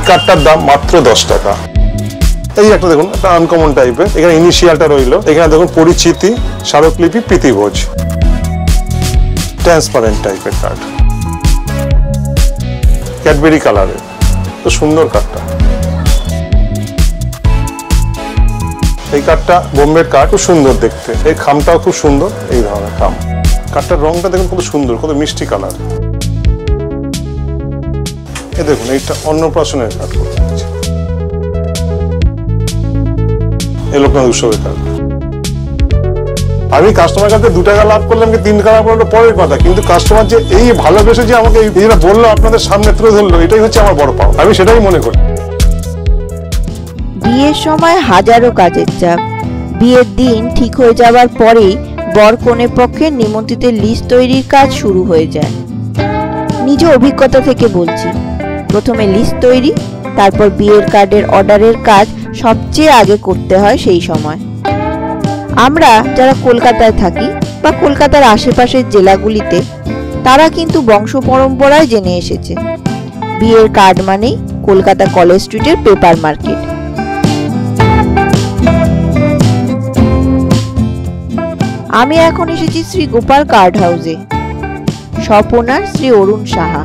কার্ডটার দাম মাত্র 10 টাকা। এই একটা দেখুন, একটা আনকমন টাইপের, এখানে ইনিশিয়ালটা রইলো, এখানে দেখুন পরিচিতি, স্মারকলিপি, প্রীতিভোজ, ট্রান্সপারেন্ট টাইপের কার্ড, ক্যাডবেরি কালারের, তো সুন্দর কার্ডটা। এই কার্ডটা বোম্বের কার্ড, খুব সুন্দর দেখতে, এই খামটাও খুব সুন্দর, এই ধরনের খাম। কার্ডটার রংটা দেখুন কত সুন্দর, কত মিষ্টি কালার। এই দেখুন, এইটা অন্নপ্রাশনের কার্ড, এই লোকনাথ উৎসবের কার্ড। আমি কাস্টমার কাছে 2 টাকা লাভ করলাম কি 3 টাকা পড়লো পরের কথা, কিন্তু কাস্টমার যে এই ভালোবেসে যে আমাকে এইটা বললো, আপনাদের সামনে তুলে ধরলো, এটাই হচ্ছে আমার বড় পাওয়া, আমি সেটাই মনে করি। বিয়ের সময় হাজারো কাজের চাপ, বিয়ের দিন ঠিক হয়ে যাবার পরেই বর কনের পক্ষে নিমন্ত্রিতের লিস্ট তৈরির কাজ শুরু হয়ে যায়। নিজ অভিজ্ঞতা থেকে বলছি, প্রথমে লিস্ট তৈরি, তারপর বিয়ের কার্ডের অর্ডারের কাজ সবচেয়ে আগে করতে হয় সেই সময়। আমরা যারা কলকাতায় থাকি বা কলকাতার আশেপাশের জেলাগুলিতে, তারা কিন্তু বংশ পরম্পরায় জেনে এসেছে বিয়ের কার্ড মানেই কলকাতা কলেজ স্ট্রিটের পেপার মার্কেট। আমি এখন এসেছি শ্রী গোপাল কার্ড হাউসে, শপ ওনার শ্রী অরুণ সাহা।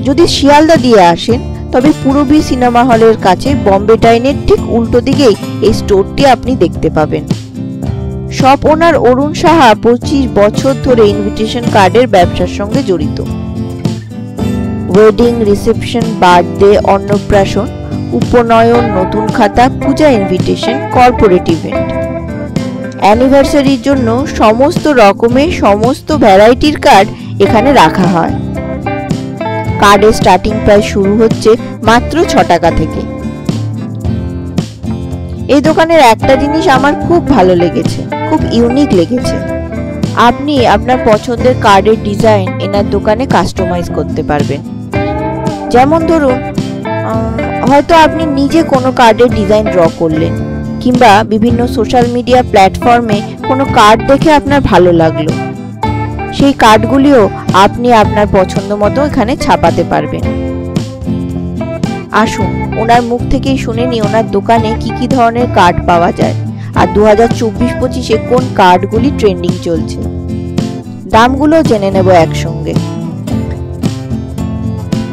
যদি শিয়ালদা দিয়ে আসেন তবে পূরবী সিনেমা হলের কাছে বম্বে টাইনের ঠিক উল্টো দিকেই এই স্টোরটি আপনি দেখতে পাবেন। শপ ওনার অরুণ সাহা 25 বছর ধরে ইনভিটেশন কার্ডের ব্যবসার সঙ্গে জড়িত। ওয়েডিং, রিসেপশন, বার্থডে, অন্নপ্রাশন, উপনয়ন, নতুন খাতা, পূজা ইনভিটেশন, কর্পোরেট ইভেন্ট, অ্যানিভার্সারির জন্য সমস্ত রকমের সমস্ত ভ্যারাইটির কার্ড এখানে রাখা হয়। কার্ডের স্টার্টিং প্রাইস শুরু হচ্ছে মাত্র 6 টাকা থেকে। এই দোকানের একটা জিনিস আমার খুব ভালো লেগেছে, খুব ইউনিক লেগেছে। আপনি আপনার পছন্দের কার্ডের ডিজাইন এনার দোকানে কাস্টমাইজ করতে পারবেন। যেমন ধরুন, হয়তো আপনি নিজে কোনো কার্ডের ডিজাইন ড্র করলেন, কিংবা বিভিন্ন সোশ্যাল মিডিয়া প্ল্যাটফর্মে কোনো কার্ড দেখে আপনার ভালো লাগলো, সেই কার্ডগুলিও আপনি আপনার পছন্দ মতো এখানে ছাপাতে পারবেন। আসুন ওনার মুখ থেকেই শুনে নি ওনার দোকানে কি কি ধরনের কার্ড পাওয়া যায়, আর 2024-25-এ কোন কার্ডগুলি ট্রেন্ডিং চলছে। দামগুলো জেনে নেব একসঙ্গে।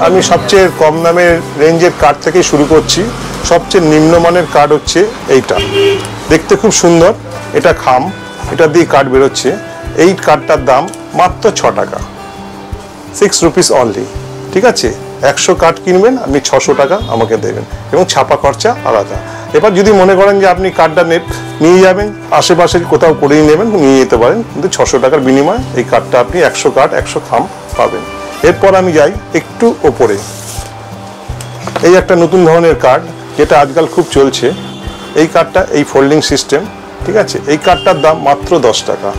আমি সবচেয়ে কম দামের রেঞ্জের কার্ড থেকে শুরু করছি। সবচেয়ে নিম্নমানের কার্ড হচ্ছে এইটা, দেখতে খুব সুন্দর, এটা খাম, এটা দিয়ে কার্ড বেরোচ্ছে। এই কার্ডটার দাম মাত্র 6 টাকা, 6 রুপিস অনলি। ঠিক আছে, 100 কার্ড কিনবেন, আপনি 600 টাকা আমাকে দেবেন এবং ছাপা খরচা আলাদা। এবার যদি মনে করেন যে আপনি কার্ডটা নিয়ে যাবেন, আশেপাশে কোথাও করেই নেবেন, নিয়ে যেতে পারেন, কিন্তু 600 টাকার বিনিময়ে এই কার্ডটা আপনি 100 কার্ড 100 খাম পাবেন। এরপর আমি যাই একটু ওপরে, এই একটা নতুন ধরনের কার্ড যেটা আজকাল খুব চলছে। এই কার্ডটা, এই ফোল্ডিং সিস্টেম, ঠিক আছে, এই কার্ডটার দাম মাত্র 10 টাকা।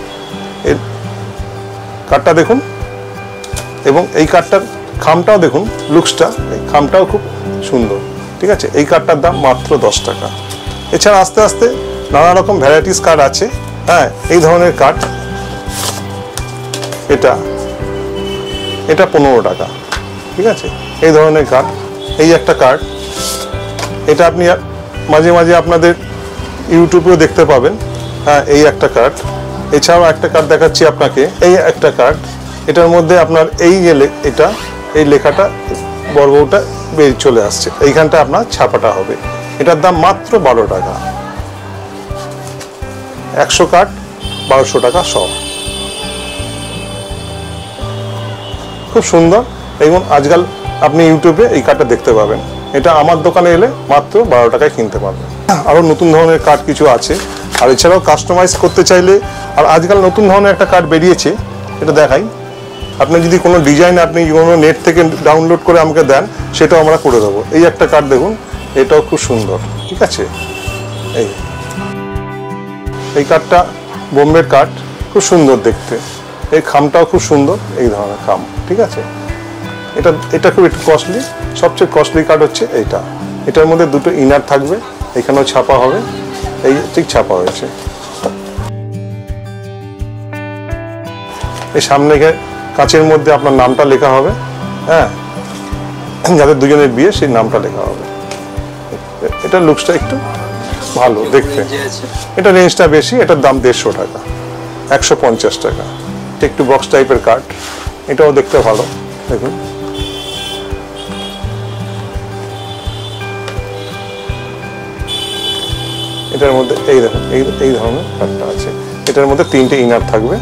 এর কার্ডটা দেখুন, এবং এই কার্ডটার খামটাও দেখুন, লুকসটা, এই খামটাও খুব সুন্দর। ঠিক আছে, এই কার্ডটার দাম মাত্র 10 টাকা। এছাড়া আস্তে আস্তে নানা রকম ভ্যারাইটিস কার্ড আছে। হ্যাঁ, এই ধরনের কার্ড, এটা 15 টাকা। ঠিক আছে, এই ধরনের কার্ড, এই একটা কার্ড, এটা আপনি মাঝে মাঝে আপনাদের ইউটিউবেও দেখতে পাবেন। হ্যাঁ, এই একটা কার্ড। এছাড়াও একটা কার্ড দেখাচ্ছি আপনাকে, এই একটা কার্ড, এটার মধ্যে আপনার এই যে এই লেখাটা বর্গটা বেরিয়ে চলে আসছে, এইখানটা আপনার ছাপাটা হবে। এটার দাম মাত্র 12 টাকা, 100 কার্ড 1200 টাকা সহ। খুব সুন্দর, এবং আজকাল আপনি ইউটিউবে এই কার্ডটা দেখতে পাবেন। এটা আমার দোকানে এলে মাত্র 12 টাকায় কিনতে পারবেন। আরও নতুন ধরনের কার্ড কিছু আছে, আর এছাড়াও কাস্টমাইজ করতে চাইলে, আর আজকাল নতুন ধরনের একটা কার্ড বেরিয়েছে, এটা দেখাই। আপনি যদি কোনো ডিজাইন আপনি কোনো নেট থেকে ডাউনলোড করে আমাকে দেন, সেটাও আমরা করে দেবো। এই একটা কার্ড দেখুন, এটাও খুব সুন্দর। ঠিক আছে, এই কার্ডটা বোম্বের কার্ড, খুব সুন্দর দেখতে, এই খামটাও খুব সুন্দর, এই ধরনের খাম। ঠিক আছে, এটা খুব একটু কস্টলি, সবচেয়ে কস্টলি কার্ড হচ্ছে এইটা। এটার মধ্যে দুটো ইনার থাকবে, এখানেও ছাপা হবে, এই ঠিক ছাপা হয়েছে। এই সামনে কাঁচের মধ্যে আপনার নামটা লেখা হবে। হ্যাঁ, যাদের দুজনের বিয়ে সেই নামটা লেখা হবে। এটা লুকসটা একটু ভালো দেখতে, এটা রেঞ্জটা বেশি, এটার দাম 150 টাকা, 150 টাকা। একটু বক্স টাইপের কার্ড, এটাও দেখতে ভালো, দেখুন। এটার মধ্যে এই দেখুন এই ধরনের কার্ডটা আছে। এটার মধ্যে 3টে ইনার থাকবে,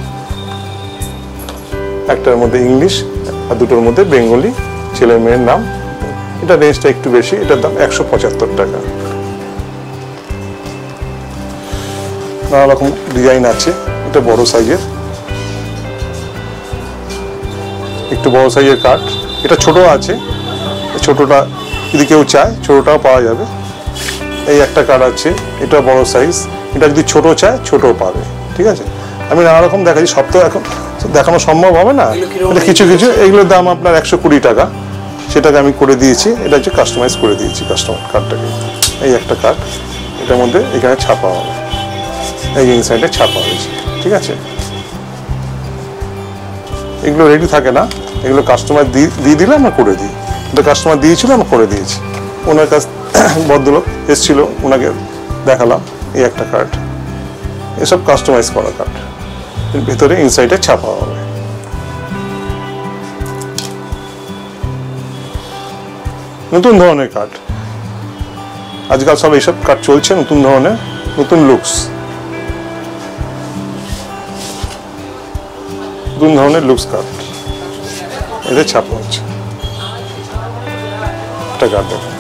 একটার মধ্যে ইংলিশ আর দুটোর মধ্যে বেঙ্গলি ছেলে মেয়ের নাম। এটা রেঞ্জটা একটু বেশি, এটার দাম 175 টাকা। নানা রকম ডিজাইন আছে, এটা বড় সাইজের, একটু বড় সাইজের কার্ড। এটা ছোট আছে, ছোটটা যদি কেউ চায় ছোটটাও পাওয়া যাবে। এই একটা কার্ড আছে, এটা বড় সাইজ, এটা যদি ছোট চায় ছোটও পাবে, ঠিক আছে। আমি নানা রকম দেখাচ্ছি, সব তো এখন দেখানো সম্ভব হবে না, কিছু কিছু এগুলোর দাম আপনার 120 টাকা, সেটাকে আমি করে দিয়েছি। এটা হচ্ছে কাস্টমাইজ করে দিয়েছি কাস্টমার কার্ডটাকে। এই একটা কার্ড, এটার মধ্যে এখানে ছাপা হবে, এই ইনসাইডে ছাপা হয়েছে, ঠিক আছে। এগুলো রেডি থাকে না, এগুলো কাস্টমার দিয়ে দিলে আমরা করে দিই। এটা কাস্টমার দিয়েছিল, আমরা করে দিয়েছি। ওনার কাছ ভদ্রলোক এসেছিল, ওনাকে দেখালাম। এই একটা কার্ড, এসব কাস্টমাইজ করা কার্ড, এর ভেতরে ইনসাইডে ছাপা হবে। নতুন ধরনের কার্ড, আজকাল সব এইসব কার্ড চলছে, নতুন ধরনের, নতুন লুকস, নতুন ধরনের লুকস কার্ড এদের ছাপা হচ্ছে। একটা কার্ড দেখুন,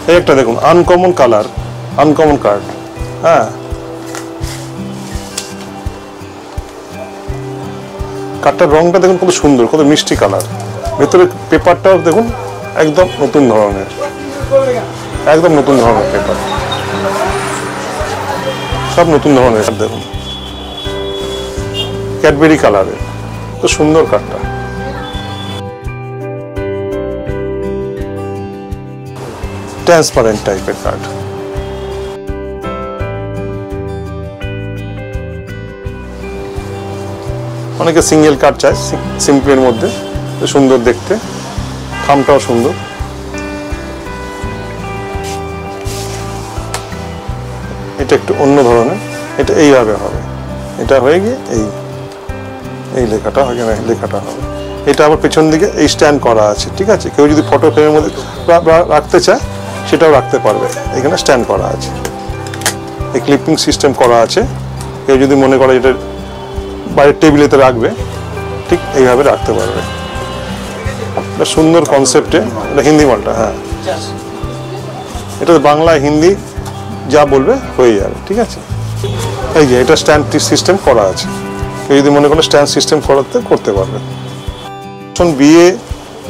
এই একটা দেখুন, আনকমন কালার, আনকমন কার্ড। হ্যাঁ, কার্ডটার রংটা দেখুন কত সুন্দর, কত মিষ্টি কালার। ভেতরে পেপারটাও দেখুন একদম নতুন ধরনের, একদম নতুন ধরনের পেপার, সব নতুন ধরনের। দেখুন ক্যাডবেরি কালারের, তো সুন্দর কার্ডটা। ট্রান্সপারেন্ট টাইপের কার্ড, অনেকে সিঙ্গেল কার্ড চায় সিম্পলের মধ্যে, সুন্দর দেখতে, খামটাও সুন্দর। এটা একটু অন্য ধরনের, এটা এইভাবে হবে, এটা হয়ে গিয়ে এই লেখাটা লেখাটা হবে। এটা আবার পেছন দিকে এই স্ট্যান্ড করা আছে, ঠিক আছে। কেউ যদি ফটো ফ্রেমের মধ্যে রাখতে চায় সেটাও রাখতে পারবে, এখানে স্ট্যান্ড করা আছে, এই ক্লিপিং সিস্টেম করা আছে। কেউ যদি মনে করে এটা বাইরের টেবিলেতে রাখবে, ঠিক এইভাবে রাখতে পারবে। এটা সুন্দর কনসেপ্টে, এটা হিন্দি মালটা। হ্যাঁ, এটা বাংলা হিন্দি যা বলবে হয়ে যাবে, ঠিক আছে। এই যে এটা স্ট্যান্ড সিস্টেম করা আছে, কেউ যদি মনে করে স্ট্যান্ড সিস্টেম করতে পারবে। বিয়ে,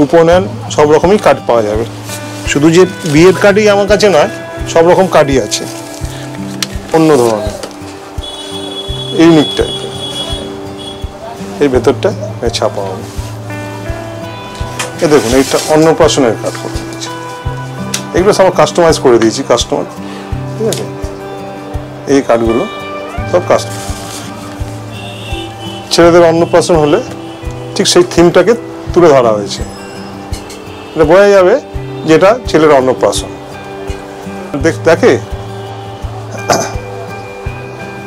উপনয়ন সব রকমই কার্ড পাওয়া যাবে, শুধু যে বিয়ের কার্ডই আমার কাছে নয়, সব রকম কার্ডই আছে, অন্য ধরনের, ইউনিক টাইপের। এই ভেতরটা ছাপা হবে। এ দেখুন, এইটা অন্নপ্রাশনের কার্ড করতে দিয়েছি, এগুলো সব কাস্টমাইজ করে দিয়েছি কাস্টমার, ঠিক আছে। এই কার্ডগুলো সব কাস্টমার, ছেলেদের অন্নপ্রাশন হলে ঠিক সেই থিমটাকে তুলে ধরা হয়েছে, এটা বোঝা যাবে যেটা ছেলের অন্নপ্রাশন। দেখে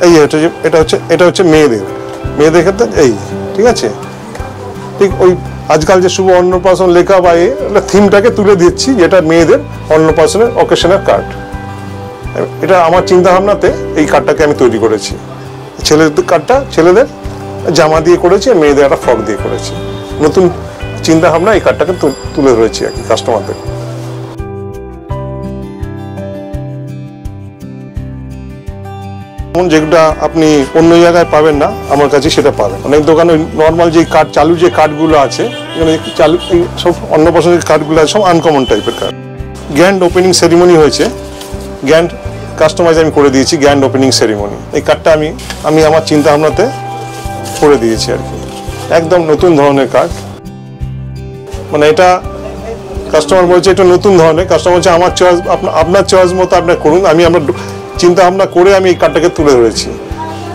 এই এটা হচ্ছে মেয়েদের ক্ষেত্রে, এই ঠিক আছে। ঠিক ওই আজকাল যে শুভ অন্নপ্রাশন লেখা বা থিমটাকে তুলে দিচ্ছি, যেটা মেয়েদের অন্নপ্রাশনের অকেশনের কার্ড। এটা আমার চিন্তা ভাবনাতে এই কার্ডটাকে আমি তৈরি করেছি। ছেলেদের কার্ডটা ছেলেদের জামা দিয়ে করেছি, মেয়েদের একটা ফ্রক দিয়ে করেছি। নতুন চিন্তা ভাবনা এই কার্ডটাকে তুলে ধরেছি আর কি কাস্টমারদের। যেটা আপনি অন্য জায়গায় পাবেন না, আমার কাছে সেটা পাবেন। অনেক দোকানে নর্মাল যে কার্ড, চালু যে কার্ডগুলো আছে, এখানে চালু সব অন্নপ্রাশনের কার্ডগুলো আছে, সব আনকমন টাইপের কার্ড। গ্র্যান্ড ওপেনিং সেরিমনি হয়েছে, গ্র্যান্ড কাস্টমাইজ আমি করে দিয়েছি, গ্র্যান্ড ওপেনিং সেরিমনি। এই কার্ডটা আমি আমার চিন্তা ভাবনাতে করে দিয়েছি আর কি, একদম নতুন ধরনের কার্ড। মানে এটা কাস্টমার বলছে এটা নতুন ধরনের, কাস্টমার বলছে আমার চয়েস, আপনার চয়েস মতো আপনার করুন। আমরা চিন্তা ভাবনা করে আমি এই কার্ডটাকে তুলে ধরেছি।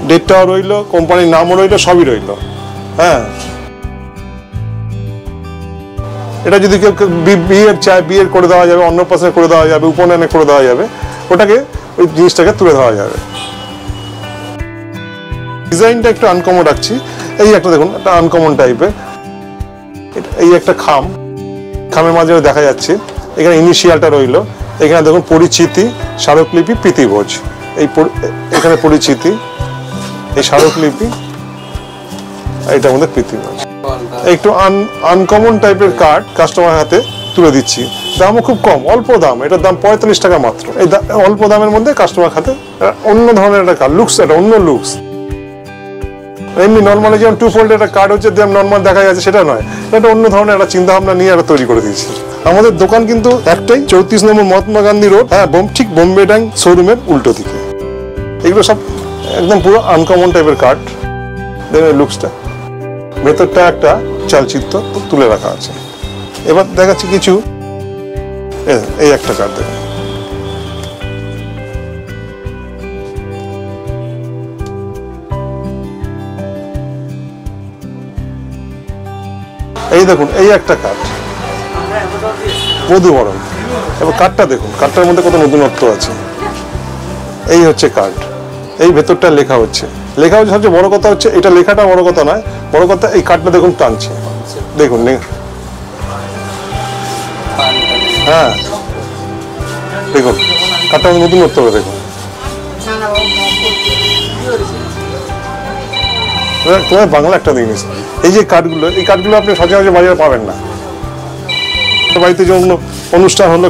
ডেটটাও রইলো, কোম্পানির নামও রইলো, সবই রইলো। হ্যাঁ, এটা যদি কেউ বিয়ের চায়, বিয়ের করে দেওয়া যাবে, অন্নপ্রাশনে করে দেওয়া যাবে, উপনয়নে করে দেওয়া যাবে, ওটাকে ওই জিনিসটাকে তুলে দেওয়া যাবে। ডিজাইনটা একটু আনকমন রাখছি। এই একটা দেখুন, একটা আনকমন টাইপের, এই একটা খামের মাঝে দেখা যাচ্ছে, এখানে ইনিশিয়ালটা রইলো, এখানে দেখুন পরিচিতি, স্মারকলিপি, প্রীতিভোজ। এখানে পরিচিতি, এই স্মারকলিপি, এইটার মধ্যে প্রীতিভোজ। একটু আনকমন টাইপের কার্ড কাস্টমার হাতে তুলে দিচ্ছি। দামও খুব কম, অল্প দাম, এটার দাম 45 টাকা মাত্র। এই অল্প দামের মধ্যে কাস্টমার হাতে অন্য ধরনের একটা কার্ড, লুকস, একটা অন্য লুকস। এমনি নর্মালি যেমন 2 ফোল্ড একটা কার্ড হচ্ছে, যেমন নর্মাল দেখা যাচ্ছে, সেটা নয়, এটা অন্য ধরনের একটা চিন্তা ভাবনা নিয়ে এটা তৈরি করে দিয়েছি। আমাদের দোকান কিন্তু একটাই, 34 নম্বর মহাত্মা গান্ধী রোড, হ্যাঁ, ঠিক বোম্বে ট্যাঙ্ক শোরুমের উল্টো দিকে। এগুলো সব একদম পুরো আনকমন টাইপের কার্ড। দেখবেন লুকসটা, ভেতরটা একটা চালচিত্র তুলে রাখা আছে। এবার দেখাচ্ছি কিছু, এই একটা কার্ড দেখুন, এই দেখুন, এই একটা কার্ড মধুবরণ। এবার কার্ডটা দেখুন, কার্ডটার মধ্যে কত নতুনত্ব আছে। এই হচ্ছে কার্ড, এই ভেতরটা লেখা হচ্ছে সবচেয়ে বড় কথা হচ্ছে, এটা লেখাটা বড় কথা নয়, বড় কথা এই কার্ডটা দেখুন টানছে, দেখুন। হ্যাঁ, দেখুন কার্ডটা নতুনত্ব হবে, দেখুন। তোমার বাংলা একটা জিনিস, এই যে কার্ডগুলো, এই কার্ডগুলো আপনি সচরাচর বাজারে পাবেন না। বাড়িতে যখন অনুষ্ঠান হলো,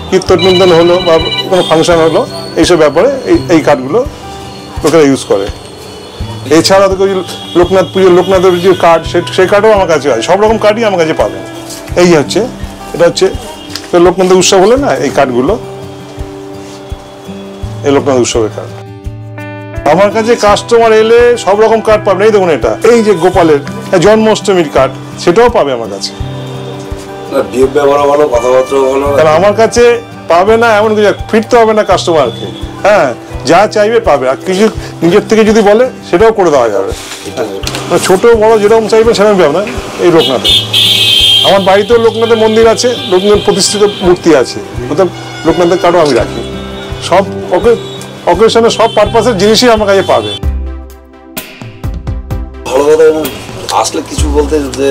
কীর্তন হলো বা কোনো ফাংশন হলো, এইসব ব্যাপারে এই কার্ডগুলো লোকেরা ইউজ করে। এছাড়া তো লোকনাথ পুজো, লোকনাথের যে কার্ড, সেই কার্ডও আমার কাছে আছে। সব রকম কার্ডই আমার কাছে পাবেন। এই হচ্ছে, এটা হচ্ছে লোকনাথের উৎসব হলে না, এই কার্ডগুলো, এই লোকনাথ উৎসবের কার্ড। আমার কাছে কাস্টমার এলে সব রকম কার্ড পাবেন। এই দেখুন, এটা এই যে গোপালের জন্মাষ্টমীর কার্ড, সেটাও পাবে আমার কাছে। কারণ আমার কাছে পাবে না এমন কিছু, ফিরতে হবে না কাস্টমারকে। হ্যাঁ, যা চাইবে পাবে, আর কিছু নিজের থেকে যদি বলে সেটাও করে দেওয়া যাবে। ছোট বড় যেরকম চাইবে সেরকম পাবে না। এই লোকনাথে, আমার বাড়িতেও লোকনাথের মন্দির আছে, লোকনাথ প্রতিষ্ঠিত মূর্তি আছে, অর্থাৎ লোকনাথের কার্ডও আমি রাখি। সব অকেশনে, সব পারপাসের জিনিসই আমার কাছে পাবে। ভালো কথা, আসলে কিছু বলতে যে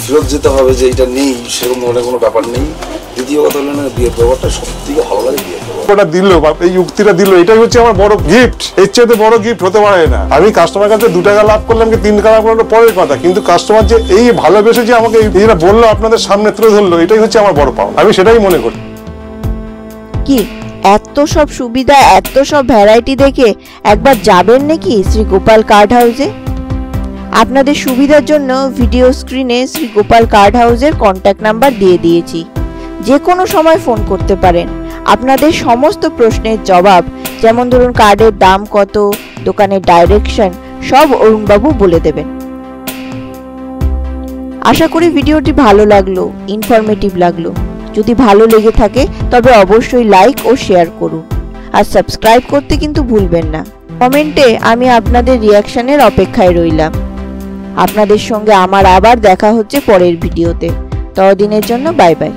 ফেরত যেতে হবে, যে এটা নেই, সেরকম ধরনের কোনো ব্যাপার নেই। দ্বিতীয় কথা হলো না, বিয়ের ব্যাপারটা সব থেকে ভালো লাগে। বিয়ের ব্যাপারটা দিল, এই যুক্তিটা দিল, এটাই হচ্ছে আমার বড় গিফট। এর চেয়ে বড় গিফট হতে পারে না। আমি কাস্টমার কাছে 2 টাকা লাভ করলাম কি 3 টাকা লাভ করলাম পরের কথা, কিন্তু কাস্টমার যে এই ভালোবেসে যে আমাকে এইটা বললো, আপনাদের সামনে তুলে ধরলো, এটাই হচ্ছে আমার বড় পাওনা। আমি সেটাই মনে করি। কি এত সব সুবিধা, এত সব ভ্যারাইটি দেখে একবার যাবেন নাকি শ্রী গোপাল কার্ড হাউসে? আপনাদের সুবিধার জন্য ভিডিও স্ক্রিনে শ্রী গোপাল কার্ড হাউসের কন্ট্যাক্ট নাম্বার দিয়ে দিয়েছি। যে কোনো সময় ফোন করতে পারেন। আপনাদের সমস্ত প্রশ্নের জবাব, যেমন ধরুন কার্ডের দাম কত, দোকানের ডাইরেকশন, সব অরুণবাবু বলে দেবেন। আশা করি ভিডিওটি ভালো লাগলো, ইনফরমেটিভ লাগলো। যদি ভালো লেগে থাকে তবে অবশ্যই লাইক ও শেয়ার করুন, আর সাবস্ক্রাইব করতে কিন্তু ভুলবেন না। কমেন্টে আমি আপনাদের রিয়াকশনের অপেক্ষায় রইলাম। আপনাদের সঙ্গে আমার আবার দেখা হচ্ছে পরের ভিডিওতে। ততদিনের জন্য বাই বাই।